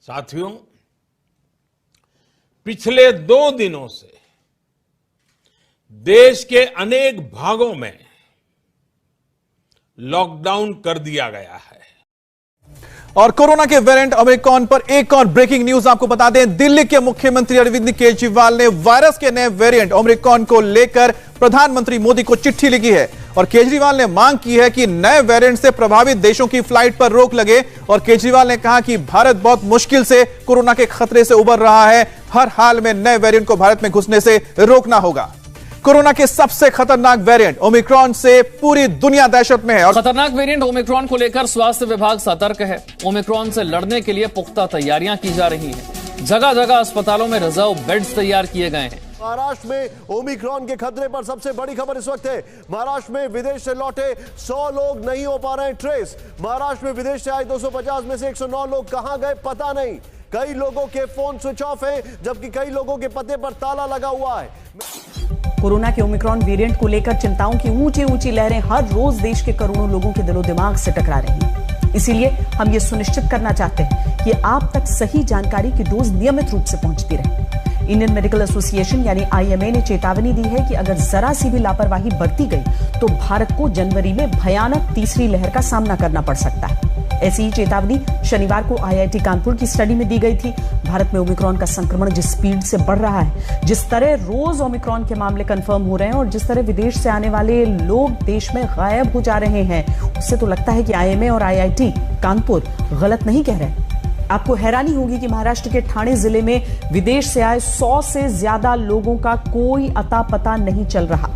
साथियों, पिछले 2 दिनों से देश के अनेक भागों में लॉकडाउन कर दिया गया है। और कोरोना के वेरिएंट ओमिक्रॉन पर एक और ब्रेकिंग न्यूज आपको बता दें। दिल्ली के मुख्यमंत्री अरविंद केजरीवाल ने वायरस के नए वेरिएंट ओमिक्रॉन को लेकर प्रधानमंत्री मोदी को चिट्ठी लिखी है और केजरीवाल ने मांग की है कि नए वेरिएंट से प्रभावित देशों की फ्लाइट पर रोक लगे। और केजरीवाल ने कहा कि भारत बहुत मुश्किल से कोरोना के खतरे से उबर रहा है, हर हाल में नए वेरिएंट को भारत में घुसने से रोकना होगा। कोरोना के सबसे खतरनाक वेरिएंट ओमिक्रॉन से पूरी दुनिया दहशत में है और खतरनाक वेरिएंट ओमिक्रॉन को लेकर स्वास्थ्य विभाग सतर्क है। ओमिक्रॉन से लड़ने के लिए पुख्ता तैयारियां की जा रही हैं। जगह जगह अस्पतालों में रिजर्व बेड्स तैयार किए गए हैं। महाराष्ट्र में ओमिक्रॉन के खतरे पर सबसे बड़ी खबर इस वक्त है। महाराष्ट्र में विदेश से लौटे 100 लोग नहीं हो पा रहे हैं ट्रेस। महाराष्ट्र में विदेश से आए 250 में से 109 लोग कहां गए पता नहीं। कई लोगों के फोन स्विच ऑफ है, जबकि कई लोगों के पते पर ताला लगा हुआ है। कोरोना के ओमिक्रॉन वेरिएंट को लेकर चिंताओं की ऊंची ऊंची लहरें हर रोज देश के करोड़ों लोगों के दिलो दिमाग से टकरा रही हैं। इसीलिए हम ये सुनिश्चित करना चाहते हैं कि आप तक सही जानकारी की डोज नियमित रूप से पहुंचती रहे। इंडियन मेडिकल एसोसिएशन यानी IMA ने चेतावनी दी है कि अगर जरा सी भी लापरवाही बरती गई तो भारत को जनवरी में भयानक तीसरी लहर का सामना करना पड़ सकता है। ऐसी ही चेतावनी शनिवार को IIT कानपुर की स्टडी में दी गई थी। भारत में ओमिक्रॉन का संक्रमण जिस स्पीड से बढ़ रहा है, जिस तरह रोज ओमिक्रॉन के मामले कंफर्म हो रहे हैं और जिस तरह विदेश से आने वाले लोग देश में गायब हो जा रहे हैं, उससे तो लगता है कि IMA और IIT कानपुर गलत नहीं कह रहे। आपको हैरानी होगी कि महाराष्ट्र के ठाणे जिले में विदेश से आए 100 से ज्यादा लोगों का कोई अता पता नहीं चल रहा।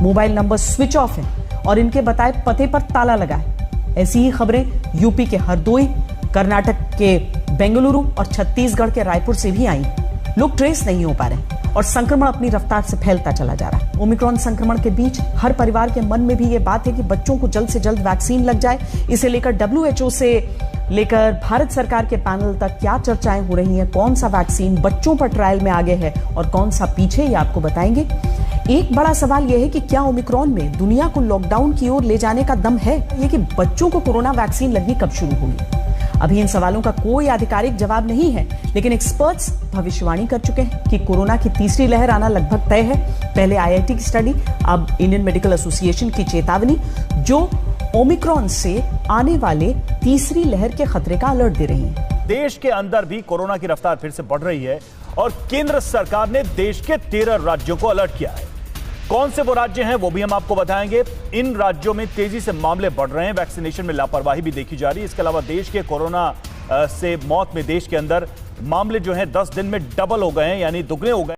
मोबाइल नंबर स्विच ऑफ है और इनके बताए पते पर ताला लगा है। ऐसी ही खबरें यूपी के हरदोई, कर्नाटक के बेंगलुरु और छत्तीसगढ़ के रायपुर से भी आई। लोग ट्रेस नहीं हो पा रहे और संक्रमण अपनी रफ्तार से फैलता चला जा रहा है। ओमिक्रॉन संक्रमण के बीच हर परिवार के मन में भी ये बात है कि बच्चों को जल्द से जल्द वैक्सीन लग जाए। इसे लेकर WHO से लेकर भारत सरकार के पैनल तक क्या चर्चाएं हो रही हैं, कौन सा वैक्सीन बच्चों पर ट्रायल में आगे है और कौन सा पीछे, ये आपको बताएंगे। एक बड़ा सवाल यह है कि क्या ओमिक्रॉन में दुनिया को लॉकडाउन की ओर ले जाने का दम है, ये कि बच्चों को कोरोना वैक्सीन लगनी कब शुरू होगी। अभी इन सवालों का कोई आधिकारिक जवाब नहीं है, लेकिन एक्सपर्ट्स भविष्यवाणी कर चुके हैं कि कोरोना की तीसरी लहर आना लगभग तय है। पहले IIT की स्टडी, अब इंडियन मेडिकल एसोसिएशन की चेतावनी, जो ओमिक्रॉन से आने वाले तीसरी लहर के खतरे का अलर्ट दे रही है। देश के अंदर भी कोरोना की रफ्तार फिर से बढ़ रही है और केंद्र सरकार ने देश के 13 राज्यों को अलर्ट किया है। कौन से वो राज्य हैं वो भी हम आपको बताएंगे। इन राज्यों में तेजी से मामले बढ़ रहे हैं, वैक्सीनेशन में लापरवाही भी देखी जा रही है। इसके अलावा देश के कोरोना से मौत में देश के अंदर मामले जो हैं 10 दिन में डबल हो गए हैं, यानी दुगने हो गए।